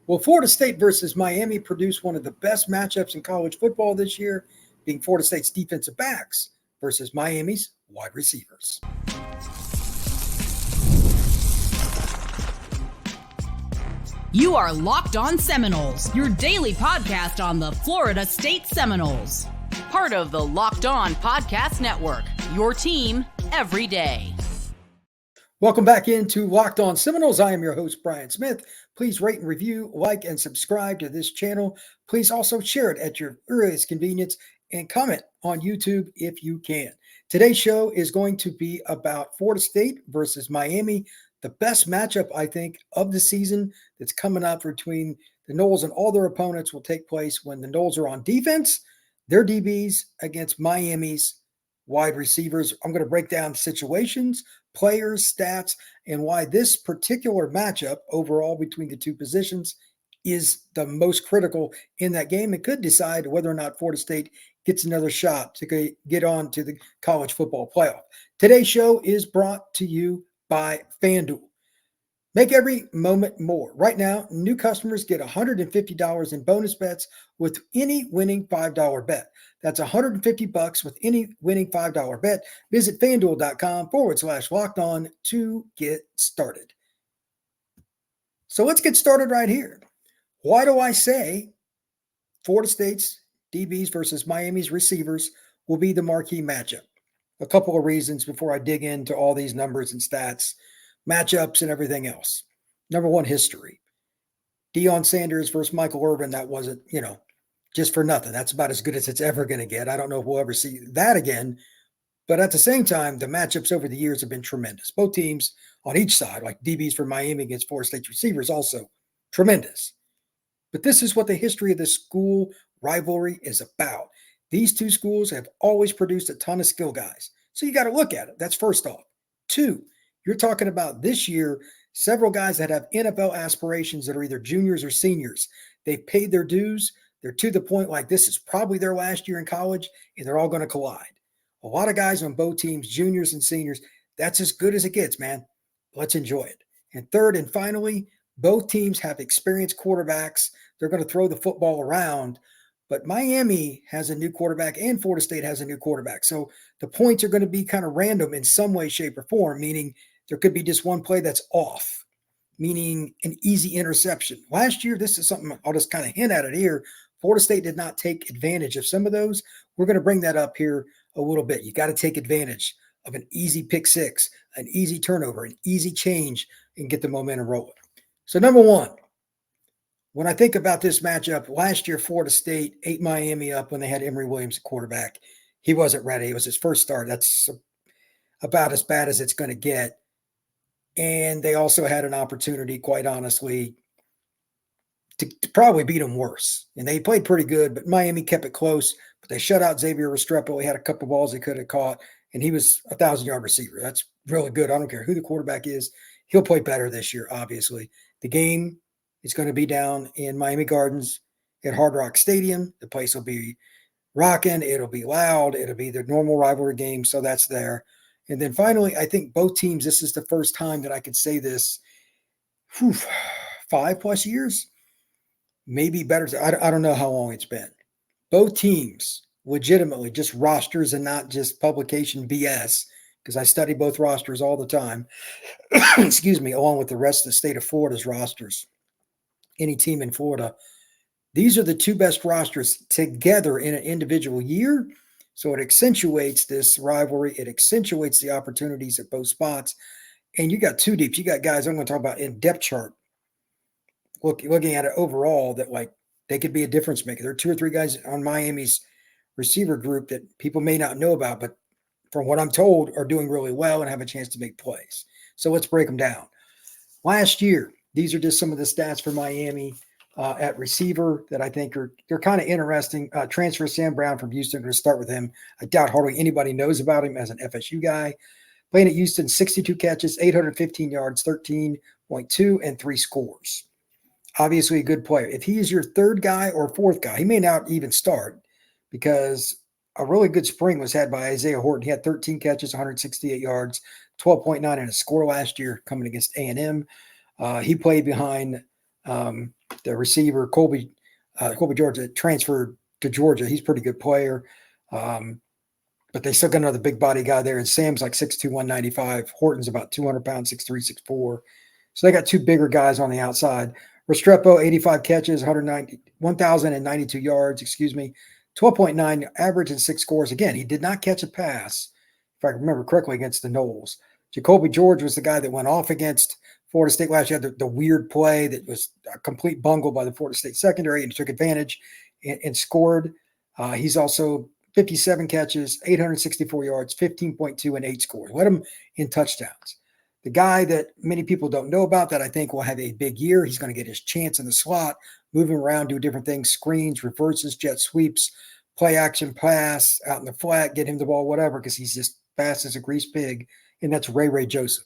Well, Florida State versus Miami produced one of the best matchups in college football this year, being Florida State's defensive backs versus Miami's wide receivers. You are Locked On Seminoles, your daily podcast on the Florida State Seminoles. Part of the Locked On Podcast Network, your team every day. Welcome back into Locked On Seminoles. I am your host, Brian Smith. Please rate and review, like, and subscribe to this channel. Please also share it at your earliest convenience and comment on YouTube if you can. Today's show is going to be about Florida State versus Miami, the best matchup, I think, of the season that's coming up between the Noles and all their opponents will take place when the Noles are on defense, their DBs against Miami's wide receivers. I'm going to break down situations, players, stats, and why this particular matchup overall between the two positions is the most critical in that game. It could decide whether or not Florida State gets another shot to get on to the college football playoff. Today's show is brought to you by FanDuel. Make every moment more. Right now, new customers get $150 in bonus bets with any winning $5 bet. That's $150 with any winning $5 bet. Visit FanDuel.com/locked on to get started. So let's get started right here. Why do I say Florida State's DBs versus Miami's receivers will be the marquee matchup? A couple of reasons before I dig into all these numbers and stats, matchups, and everything else. Number one, history. Deion Sanders versus Michael Irvin, that wasn't, just for nothing. That's about as good as it's ever going to get. I don't know if we'll ever see that again. But at the same time, the matchups over the years have been tremendous. Both teams on each side, like DBs for Miami against Florida State receivers, also tremendous. But this is what the history of this school rivalry is about. These two schools have always produced a ton of skill guys. So you got to look at it. That's first off. Two, you're talking about this year, several guys that have NFL aspirations that are either juniors or seniors. They've paid their dues. They're to the point like this is probably their last year in college, and they're all going to collide. A lot of guys on both teams, juniors and seniors, that's as good as it gets, man. Let's enjoy it. And third and finally, both teams have experienced quarterbacks. They're going to throw the football around. But Miami has a new quarterback and Florida State has a new quarterback. So the points are going to be kind of random in some way, shape, or form, meaning there could be just one play that's off, meaning an easy interception. Last year, this is something I'll just kind of hint at it here. Florida State did not take advantage of some of those. We're going to bring that up here a little bit. You got to take advantage of an easy pick six, an easy turnover, an easy change, and get the momentum rolling. So number one, when I think about this matchup, last year Florida State ate Miami up when they had Emory Williams at quarterback. He wasn't ready. It was his first start. That's about as bad as it's going to get. And they also had an opportunity, quite honestly, to probably beat them worse. And they played pretty good, but Miami kept it close. But they shut out Xavier Restrepo. He had a couple balls he could have caught, and he was a 1,000-yard receiver. That's really good. I don't care who the quarterback is. He'll play better this year, obviously. The game is going to be down in Miami Gardens at Hard Rock Stadium. The place will be rocking. It'll be loud. It'll be the normal rivalry game, so that's there. And then finally, I think both teams, this is the first time that I could say this, 5+ years, maybe better. I don't know how long it's been. Both teams, legitimately, just rosters and not just publication BS, because I study both rosters all the time, excuse me, along with the rest of the state of Florida's rosters. Any team in Florida, these are the two best rosters together in an individual year. So it accentuates this rivalry. It accentuates the opportunities at both spots. And you got two deeps. You got guys I'm going to talk about in depth chart, looking at it overall, that like they could be a difference maker. There are two or three guys on Miami's receiver group that people may not know about, but from what I'm told are doing really well and have a chance to make plays. So let's break them down. Last year, these are just some of the stats for Miami at receiver that I think they're kind of interesting. Transfer Sam Brown from Houston. I'm going to start with him. I doubt hardly anybody knows about him as an FSU guy. Playing at Houston, 62 catches, 815 yards, 13.2, and 3 scores. Obviously a good player. If he is your third guy or fourth guy, he may not even start because a really good spring was had by Isaiah Horton. He had 13 catches, 168 yards, 12.9 and a score last year coming against A&M. He played behind the receiver, Colby George, that transferred to Georgia. He's a pretty good player. But they still got another big body guy there. And Sam's like 6'2", 195. Horton's about 200 pounds, 6'3", 6'4". So they got two bigger guys on the outside. Restrepo, 85 catches, 1,092 yards, 12.9 average and 6 scores. Again, he did not catch a pass, if I remember correctly, against the Noles. Jacoby George was the guy that went off against Florida State last year. The weird play that was a complete bungle by the Florida State secondary, and he took advantage and scored. He's also 57 catches, 864 yards, 15.2 and 8 scores. Led him in touchdowns. The guy that many people don't know about that I think will have a big year, he's going to get his chance in the slot, moving around, do different things, screens, reverses, jet sweeps, play action pass, out in the flat, get him the ball, whatever, because he's just fast as a grease pig, and that's Ray Joseph.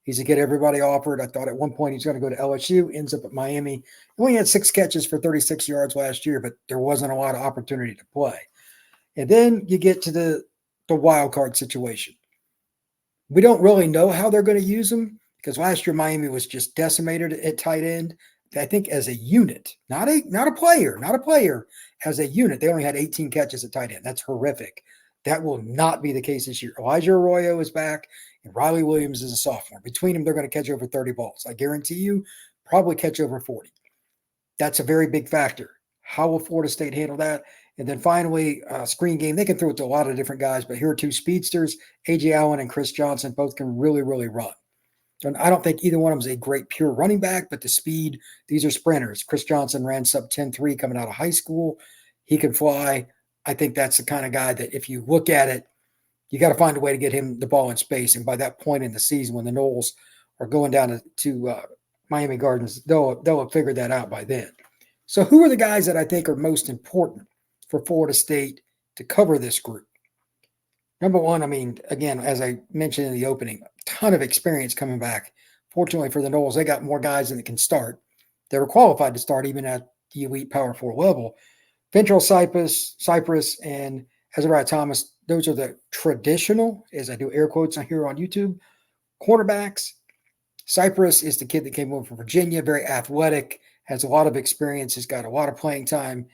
He's a kid everybody offered. I thought at one point he's going to go to LSU, ends up at Miami. He only had 6 catches for 36 yards last year, but there wasn't a lot of opportunity to play. And then you get to the wild card situation. We don't really know how they're going to use them because last year Miami was just decimated at tight end. I think as a unit, not a player, as a unit, they only had 18 catches at tight end. That's horrific. That will not be the case this year. Elijah Arroyo is back, and Riley Williams is a sophomore. Between them, they're going to catch over 30 balls. I guarantee you, probably catch over 40. That's a very big factor. How will Florida State handle that? And then finally, screen game. They can throw it to a lot of different guys, but here are two speedsters, A.J. Allen and Chris Johnson. Both can really, really run. And I don't think either one of them is a great pure running back, but the speed, these are sprinters. Chris Johnson ran sub 10.3 coming out of high school. He can fly. I think that's the kind of guy that if you look at it, you got to find a way to get him the ball in space. And by that point in the season, when the Noles are going down to Miami Gardens, they'll have figured that out by then. So who are the guys that I think are most important for Florida State to cover this group? Number one, I mean, again, as I mentioned in the opening, a ton of experience coming back. Fortunately for the Noles, they got more guys than can start. They were qualified to start even at the elite Power 4 level. Ventrell Cypress, and Azariah Thomas, those are the traditional, as I do air quotes here on YouTube, cornerbacks. Cypress is the kid that came over from Virginia, very athletic, has a lot of experience, has got a lot of playing time.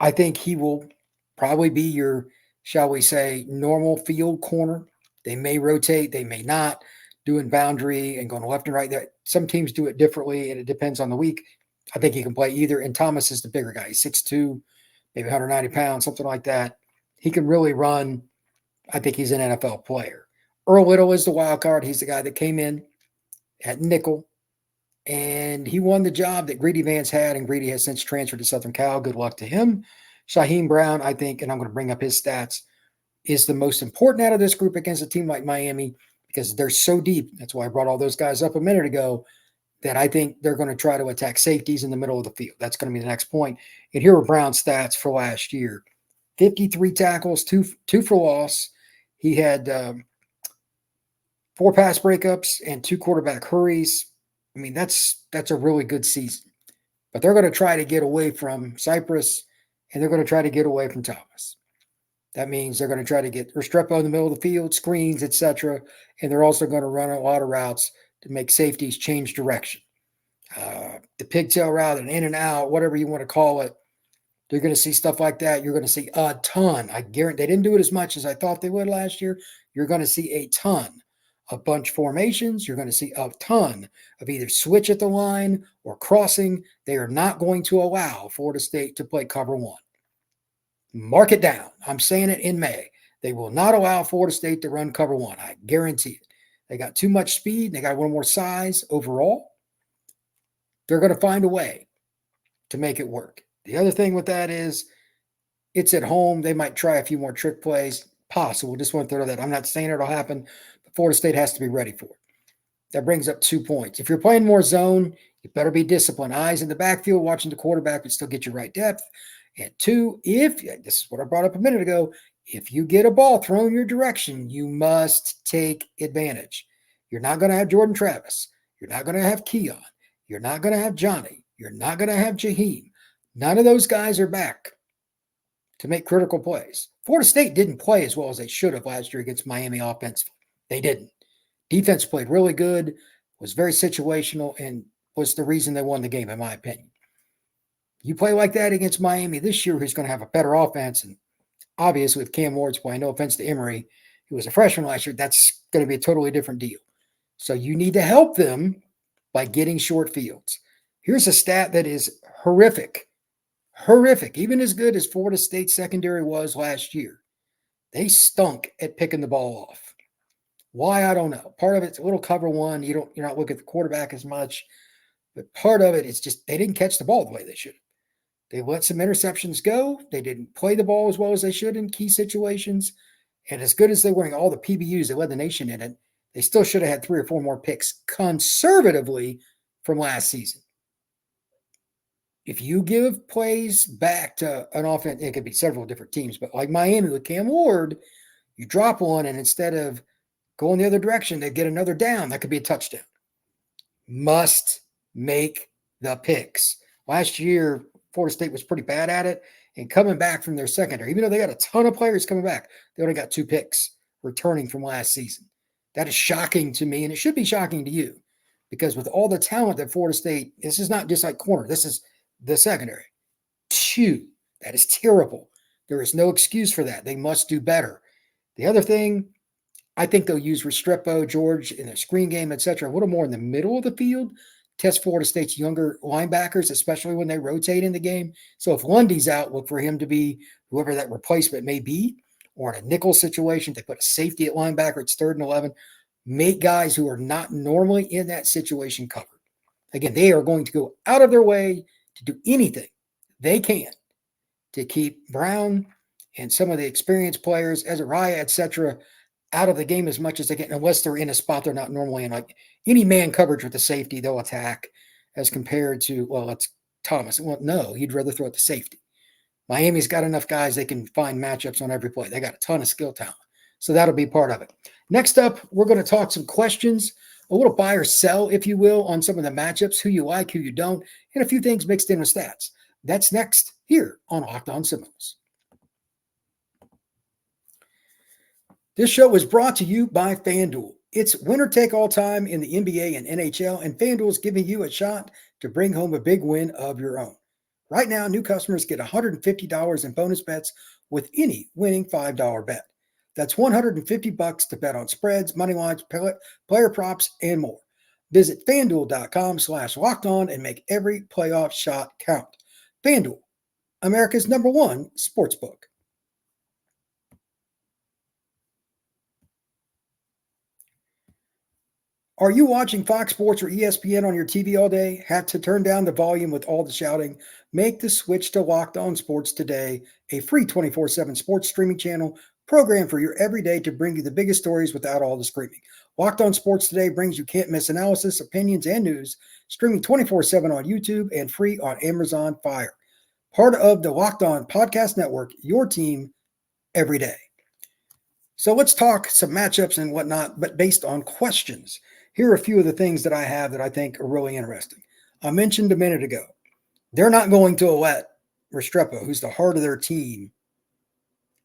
I think he will probably be your, shall we say, normal field corner. They may rotate, they may not, doing boundary and going left and right. Some teams do it differently, and it depends on the week. I think he can play either, and Thomas is the bigger guy. He's 6'2", maybe 190 pounds, something like that. He can really run. I think he's an NFL player. Earl Little is the wild card. He's the guy that came in at nickel, and he won the job that Greedy Vance had, and Greedy has since transferred to Southern Cal. Good luck to him. Shaheem Brown, I think, and I'm going to bring up his stats, is the most important out of this group against a team like Miami because they're so deep. That's why I brought all those guys up a minute ago, that I think they're going to try to attack safeties in the middle of the field. That's going to be the next point. And here are Brown's stats for last year. 53 tackles, two for loss. He had 4 pass breakups and 2 quarterback hurries. I mean, that's a really good season. But they're going to try to get away from Cypress, and they're going to try to get away from Thomas. That means they're going to try to get Restrepo in the middle of the field, screens, etc. And they're also going to run a lot of routes to make safeties change direction. The pigtail route, an in and out, whatever you want to call it. You're going to see stuff like that. You're going to see a ton. I guarantee they didn't do it as much as I thought they would last year. You're going to see a ton of bunch formations. You're going to see a ton of either switch at the line or crossing. They are not going to allow Florida State to play cover one. Mark it down. I'm saying it in May. They will not allow Florida State to run cover one. I guarantee it. They got too much speed. They got one more size overall. They're going to find a way to make it work. The other thing with that is it's at home. They might try a few more trick plays. Possible. Just want to throw that. I'm not saying it'll happen, but Florida State has to be ready for it. That brings up 2 points. If you're playing more zone, you better be disciplined. Eyes in the backfield, watching the quarterback, but still get your right depth. And 2, this is what I brought up a minute ago, if you get a ball thrown your direction, you must take advantage. You're not going to have Jordan Travis. You're not going to have Keon. You're not going to have Johnny. You're not going to have Jaheim. None of those guys are back to make critical plays. Florida State didn't play as well as they should have last year against Miami offensively. They didn't. Defense played really good, was very situational, and was the reason they won the game, in my opinion. You play like that against Miami this year, who's going to have a better offense. And obviously, with Cam Ward's playing, no offense to Emory, who was a freshman last year, that's going to be a totally different deal. So you need to help them by getting short fields. Here's a stat that is horrific. Horrific. Even as good as Florida State secondary was last year, they stunk at picking the ball off. Why, I don't know. Part of it's a little cover one. You're not looking at the quarterback as much. But part of it is just they didn't catch the ball the way they should. They let some interceptions go. They didn't play the ball as well as they should in key situations. And as good as they were in all the PBUs, they led the nation in it, they still should have had 3 or 4 more picks conservatively from last season. If you give plays back to an offense, it could be several different teams, but like Miami with Cam Ward, you drop one, and instead of going the other direction, they get another down. That could be a touchdown. Must make the picks. Last year, Florida State was pretty bad at it, and coming back from their secondary, even though they got a ton of players coming back, they only got 2 picks returning from last season. That is shocking to me, and it should be shocking to you, because with all the talent that Florida State, this is not just like corner, this is the secondary. 2. That is terrible. There is no excuse for that. They must do better. The other thing, I think they'll use Restrepo, George, in their screen game, etc., a little more in the middle of the field, test Florida State's younger linebackers, especially when they rotate in the game. So if Lundy's out, look for him to be whoever that replacement may be, or in a nickel situation, they put a safety at linebacker, it's 3rd and 11. Make guys who are not normally in that situation covered. Again, they are going to go out of their way to do anything they can to keep Brown and some of the experienced players, Ezariah, etc., out of the game as much as they can, unless they're in a spot they're not normally in. Like any man coverage with the safety, they'll attack, as compared to, well, it's Thomas. Well, no, he'd rather throw at the safety. Miami's got enough guys they can find matchups on every play. They got a ton of skill talent. So that'll be part of it. Next up, we're going to talk some questions, a little buy or sell, if you will, on some of the matchups, who you like, who you don't, and a few things mixed in with stats. That's next here on Locked On Seminoles. This show is brought to you by FanDuel. It's winner take all time in the NBA and NHL, and FanDuel is giving you a shot to bring home a big win of your own. Right now, new customers get $150 in bonus bets with any winning $5 bet. That's $150 to bet on spreads, money lines, player props, and more. Visit FanDuel.com/lockedon and make every playoff shot count. FanDuel, America's #1 sportsbook. Are you watching Fox Sports or ESPN on your TV all day? Have to turn down the volume with all the shouting? Make the switch to Locked On Sports today, a free 24/7 sports streaming channel programmed for your everyday to bring you the biggest stories without all the screaming. Locked On Sports Today brings you can't-miss analysis, opinions, and news, streaming 24/7 on YouTube and free on Amazon Fire. Part of the Locked On Podcast Network, your team every day. So let's talk some matchups and whatnot, but based on questions. Here are a few of the things that I have that I think are really interesting. I mentioned a minute ago, they're not going to let Restrepo, who's the heart of their team,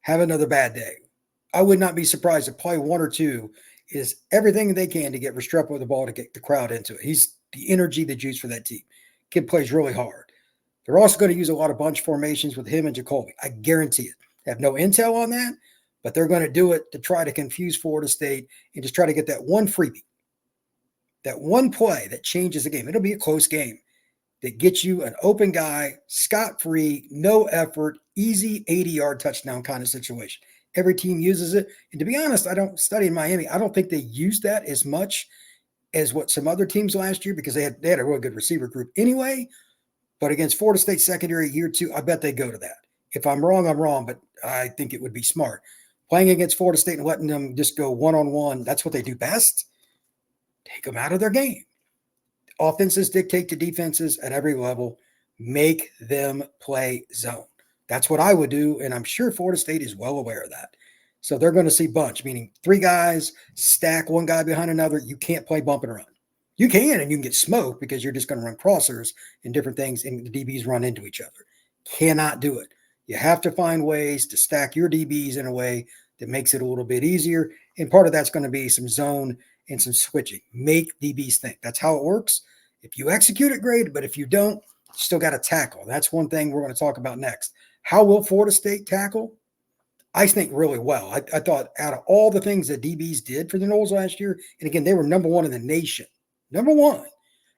have another bad day. I would not be surprised if play 1 or 2 is everything they can to get Restrepo the ball to get the crowd into it. He's the energy, the juice for that team. Kid plays really hard. They're also going to use a lot of bunch formations with him and Jacoby. I guarantee it. I have no intel on that, but they're going to do it to try to confuse Florida State and just try to get that one freebie, that one play that changes the game. It'll be a close game that gets you an open guy, scot-free, no effort, easy 80-yard touchdown kind of situation. Every team uses it. And to be honest, I don't study in Miami. I don't think they used that as much as what some other teams last year, because they had a really good receiver group anyway. But against Florida State secondary year 2, I bet they go to that. If I'm wrong, I'm wrong, but I think it would be smart. Playing against Florida State and letting them just go one-on-one, that's what they do best. Take them out of their game. Offenses dictate to defenses at every level. Make them play zone. That's what I would do, and I'm sure Florida State is well aware of that. So they're going to see bunch, meaning 3 guys, stack one guy behind another. You can't play bump and run. You can, and you can get smoked because you're just going to run crossers and different things, and the DBs run into each other. Cannot do it. You have to find ways to stack your DBs in a way that makes it a little bit easier, and part of that's going to be some zone and some switching. Make DBs think. That's how it works. If you execute it, great, but if you don't, Still got to tackle. That's one thing we're going to talk about next. How will Florida State tackle? I think really well. I thought out of all the things that DBs did for the Noles last year, and again, they were number one in the nation, number one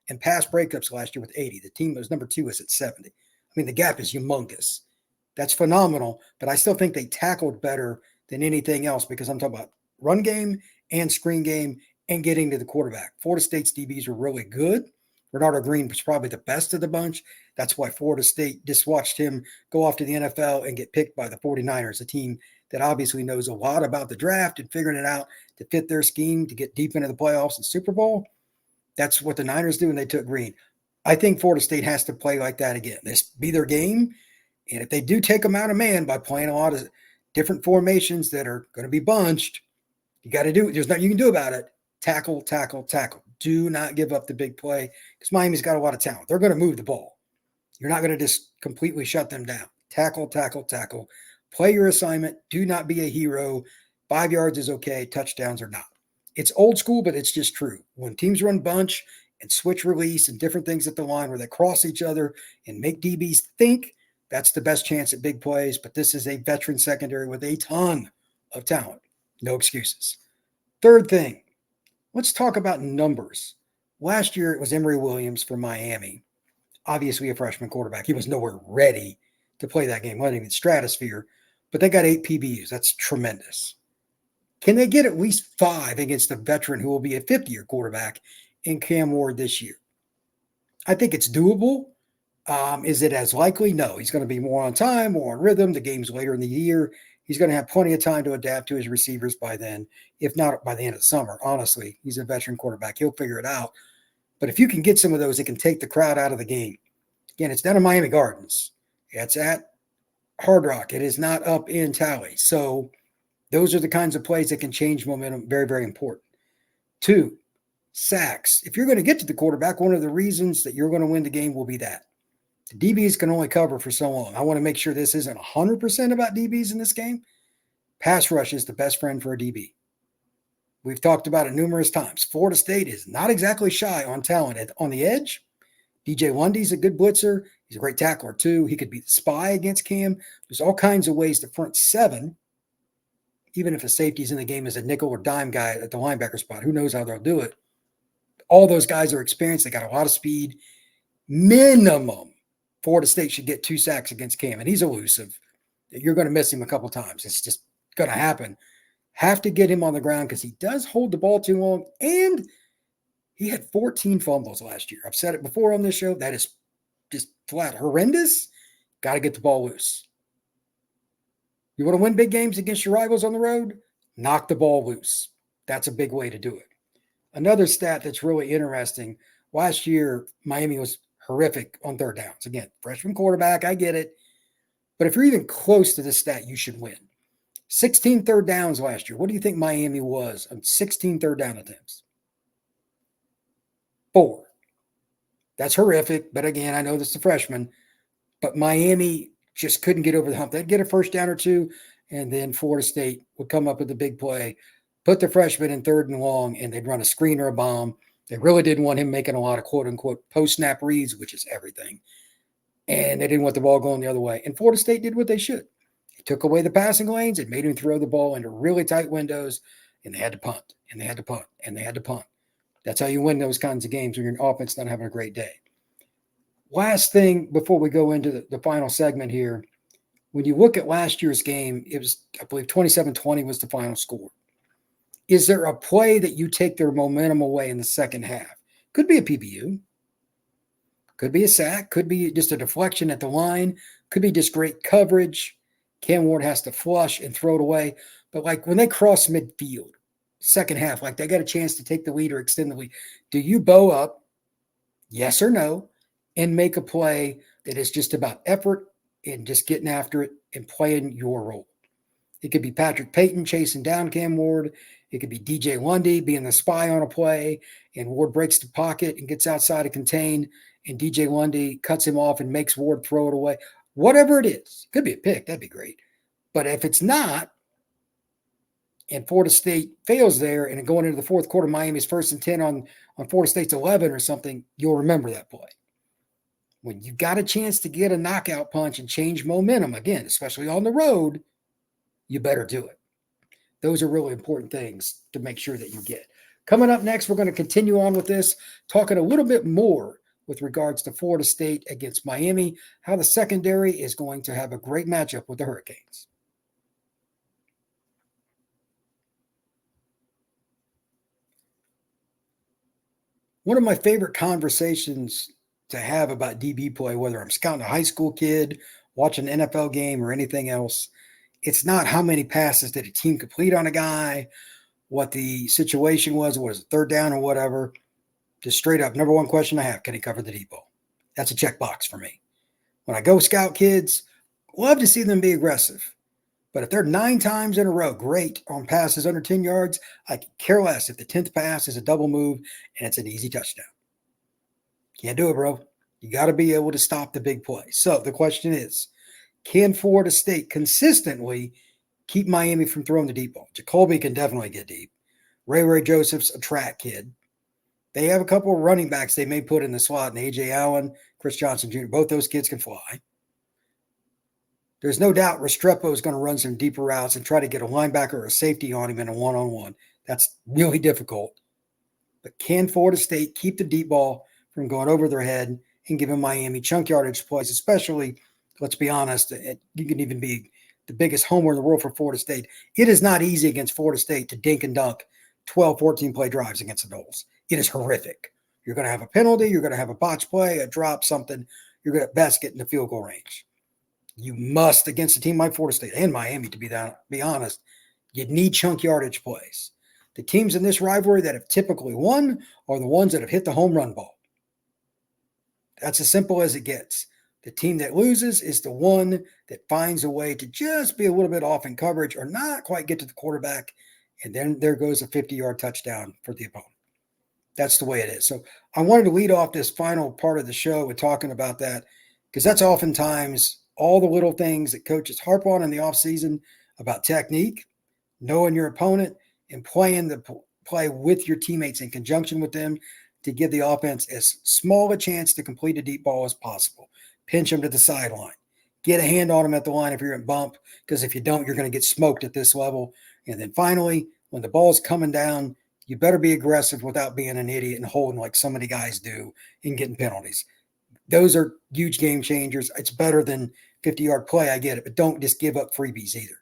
in pass breakups last year with 80. The team that was number 2 was at 70. I mean, the gap is humongous. That's phenomenal, but I still think they tackled better than anything else because I'm talking about run game and screen game and getting to the quarterback. Florida State's DBs were really good. Bernardo Green was probably the best of the bunch. That's why Florida State just watched him go off to the NFL and get picked by the 49ers, a team that obviously knows a lot about the draft and figuring it out to fit their scheme to get deep into the playoffs and Super Bowl. That's what the Niners do, and they took Green. I think Florida State has to play like that again. This be their game, and if they do take them out of man by playing a lot of different formations that are going to be bunched, you got to do it. There's nothing you can do about it. Tackle, tackle, tackle. Do not give up the big play because Miami's got a lot of talent. They're going to move the ball. You're not going to just completely shut them down. Tackle, tackle, tackle. Play your assignment. Do not be a hero. 5 yards is okay. Touchdowns are not. It's old school, but it's just true. When teams run bunch and switch release and different things at the line where they cross each other and make DBs think, that's the best chance at big plays. But this is a veteran secondary with a ton of talent. No excuses. Third thing, let's talk about numbers. Last year, it was Emory Williams for Miami. Obviously a freshman quarterback. He was nowhere ready to play that game, not even stratosphere, but they got 8 PBUs. That's tremendous. Can they get at least 5 against a veteran who will be a fifth-year quarterback in Cam Ward this year? I think it's doable. Is it as likely? No. He's going to be more on time, more on rhythm. The game's later in the year. He's going to have plenty of time to adapt to his receivers by then, if not by the end of the summer. Honestly, he's a veteran quarterback. He'll figure it out. But if you can get some of those, it can take the crowd out of the game. Again, it's down in Miami Gardens. It's at Hard Rock. It is not up in Tally. So those are the kinds of plays that can change momentum. Very, very important. 2, sacks. If you're going to get to the quarterback, one of the reasons that you're going to win the game will be that. The DBs can only cover for so long. I want to make sure this isn't 100% about DBs in this game. Pass rush is the best friend for a DB. We've talked about it numerous times. Florida State is not exactly shy on talent. On the edge, DJ Lundy's a good blitzer. He's a great tackler too. He could be the spy against Cam. There's all kinds of ways the front 7, even if a safety's in the game as a nickel or dime guy at the linebacker spot, who knows how they'll do it. All those guys are experienced. They got a lot of speed. Minimum, Florida State should get 2 sacks against Cam, and he's elusive. You're going to miss him a couple times. It's just going to happen. Have to get him on the ground because he does hold the ball too long, and he had 14 fumbles last year. I've said it before on this show. That is just flat horrendous. Got to get the ball loose. You want to win big games against your rivals on the road? Knock the ball loose. That's a big way to do it. Another stat that's really interesting, last year, Miami was horrific on third downs. Again, freshman quarterback, I get it. But if you're even close to this stat, you should win. 16 third downs last year. What do you think Miami was on 16 third down attempts? 4. That's horrific. But again, I know this is a freshman. But Miami just couldn't get over the hump. They'd get a first down or 2, and then Florida State would come up with a big play, put the freshman in 3rd and long, and they'd run a screen or a bomb. They really didn't want him making a lot of quote-unquote post-snap reads, which is everything. And they didn't want the ball going the other way. And Florida State did what they should. They took away the passing lanes. It made him throw the ball into really tight windows, and they had to punt, and they had to punt, and they had to punt. That's how you win those kinds of games when your offense not having a great day. Last thing before we go into the final segment here, when you look at last year's game, it was, I believe, 27-20 was the final score. Is there a play that you take their momentum away in the second half? Could be a PBU. Could be a sack. Could be just a deflection at the line. Could be just great coverage. Cam Ward has to flush and throw it away. But like when they cross midfield, second half, like they got a chance to take the lead or extend the lead, do you bow up, yes or no, and make a play that is just about effort and just getting after it and playing your role? It could be Patrick Payton chasing down Cam Ward. It could be DJ Lundy being the spy on a play, and Ward breaks the pocket and gets outside to contain, and DJ Lundy cuts him off and makes Ward throw it away. Whatever it is, could be a pick. That'd be great. But if it's not, and Florida State fails there, and going into the fourth quarter, Miami's 1st and 10 on Florida State's 11 or something, you'll remember that play. When you've got a chance to get a knockout punch and change momentum, again, especially on the road, you better do it. Those are really important things to make sure that you get. Coming up next, we're going to continue on with this, talking a little bit more with regards to Florida State against Miami, how the secondary is going to have a great matchup with the Hurricanes. One of my favorite conversations to have about DB play, whether I'm scouting a high school kid, watching an NFL game, or anything else, it's not how many passes did a team complete on a guy, what the situation was it third down or whatever. Just straight up, number one question I have, can he cover the deep ball? That's a checkbox for me. When I go scout kids, love to see them be aggressive. But if they're 9 times in a row great on passes under 10 yards, I could care less if the 10th pass is a double move and it's an easy touchdown. Can't do it, bro. You got to be able to stop the big play. So the question is, can Florida State consistently keep Miami from throwing the deep ball? Jacoby can definitely get deep. Ray Joseph's a track kid. They have a couple of running backs they may put in the slot, and A.J. Allen, Chris Johnson Jr., both those kids can fly. There's no doubt Restrepo is going to run some deeper routes and try to get a linebacker or a safety on him in a one-on-one. That's really difficult. But can Florida State keep the deep ball from going over their head and giving Miami chunk yardage plays, especially, let's be honest, you can even be the biggest homer in the world for Florida State. It is not easy against Florida State to dink and dunk 12, 14-play drives against the Noles. It is horrific. You're going to have a penalty. You're going to have a botch play, a drop, something. You're going to best get in the field goal range. You must, against a team like Florida State and Miami, to be honest, you need chunk yardage plays. The teams in this rivalry that have typically won are the ones that have hit the home run ball. That's as simple as it gets. The team that loses is the one that finds a way to just be a little bit off in coverage or not quite get to the quarterback, and then there goes a 50-yard touchdown for the opponent. That's the way it is. So I wanted to lead off this final part of the show with talking about that, because that's oftentimes all the little things that coaches harp on in the offseason about technique, knowing your opponent, and playing the play with your teammates in conjunction with them to give the offense as small a chance to complete a deep ball as possible. Pinch them to the sideline. Get a hand on them at the line if you're in bump, because if you don't, you're going to get smoked at this level. And then finally, when the ball's coming down, you better be aggressive without being an idiot and holding like so many guys do and getting penalties. Those are huge game changers. It's better than 50-yard play, I get it, but don't just give up freebies either.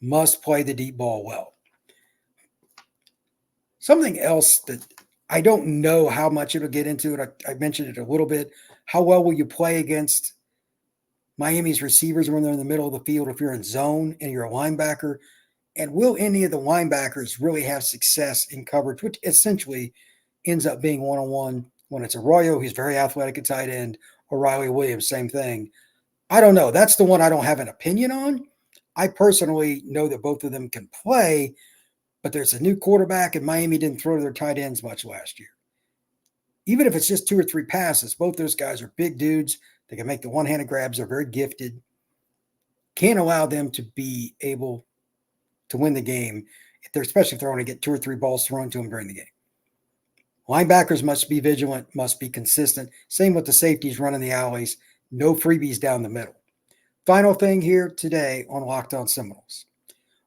Must play the deep ball well. Something else that I don't know how much it'll get into it, I mentioned it a little bit. How well will you play against Miami's receivers when they're in the middle of the field if you're in zone and you're a linebacker? And will any of the linebackers really have success in coverage, which essentially ends up being one-on-one when it's Arroyo, who's very athletic at tight end, or Riley Williams, same thing. I don't know. That's the one I don't have an opinion on. I personally know that both of them can play, but there's a new quarterback, and Miami didn't throw to their tight ends much last year. Even if it's just 2 or 3 passes, both those guys are big dudes. They can make the one-handed grabs. They're very gifted. Can't allow them to be able to win the game, especially if they're going to get 2 or 3 balls thrown to them during the game. Linebackers must be vigilant, must be consistent. Same with the safeties running the alleys. No freebies down the middle. Final thing here today on Locked On Seminoles.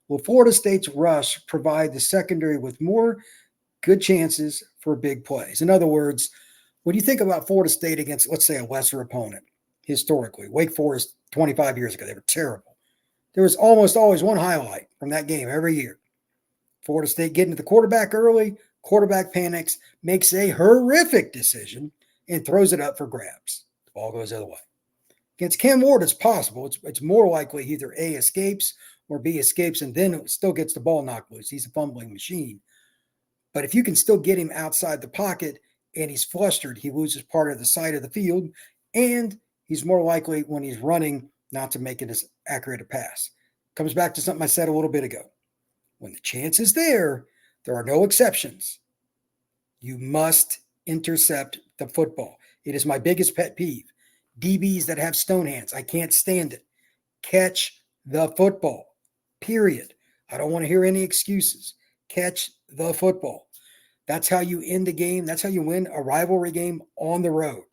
Will Florida State's rush provide the secondary with more good chances for big plays? In other words, when you think about Florida State against, let's say, a lesser opponent, historically, Wake Forest 25 years ago, they were terrible. There was almost always one highlight from that game every year. Florida State getting to the quarterback early, quarterback panics, makes a horrific decision, and throws it up for grabs. The ball goes the other way. Against Cam Ward, it's possible. It's more likely either A, escapes, or B, escapes and then still gets the ball knocked loose. He's a fumbling machine. But if you can still get him outside the pocket and he's flustered, he loses part of the side of the field, and he's more likely when he's running not to make it as accurate a pass. Comes back to something I said a little bit ago. When the chance is there, there are no exceptions. You must intercept the football. It is my biggest pet peeve. DBs that have stone hands, I can't stand it. Catch the football, period. I don't want to hear any excuses. Catch the football. That's how you end the game. That's how you win a rivalry game on the road.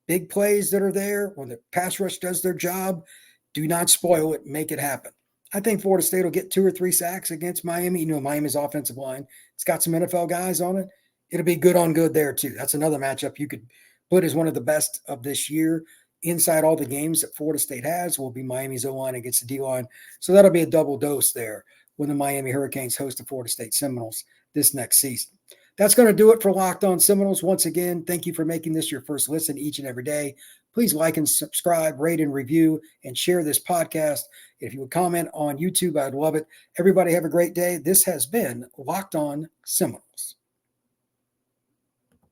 big plays that are there, when the pass rush does their job, do not spoil it, make it happen. I think Florida State will get 2 or 3 sacks against Miami. Miami's offensive line, it's got some NFL guys on it. It'll be good on good there too. That's another matchup you could put as one of the best of this year. Inside all the games that Florida State has will be Miami's O-line against the D-line. So that'll be a double dose there when the Miami Hurricanes host the Florida State Seminoles this next season. That's going to do it for Locked On Seminoles. Once again, thank you for making this your first listen each and every day. Please like and subscribe, rate and review, and share this podcast. If you would comment on YouTube, I'd love it. Everybody have a great day. This has been Locked On Seminoles.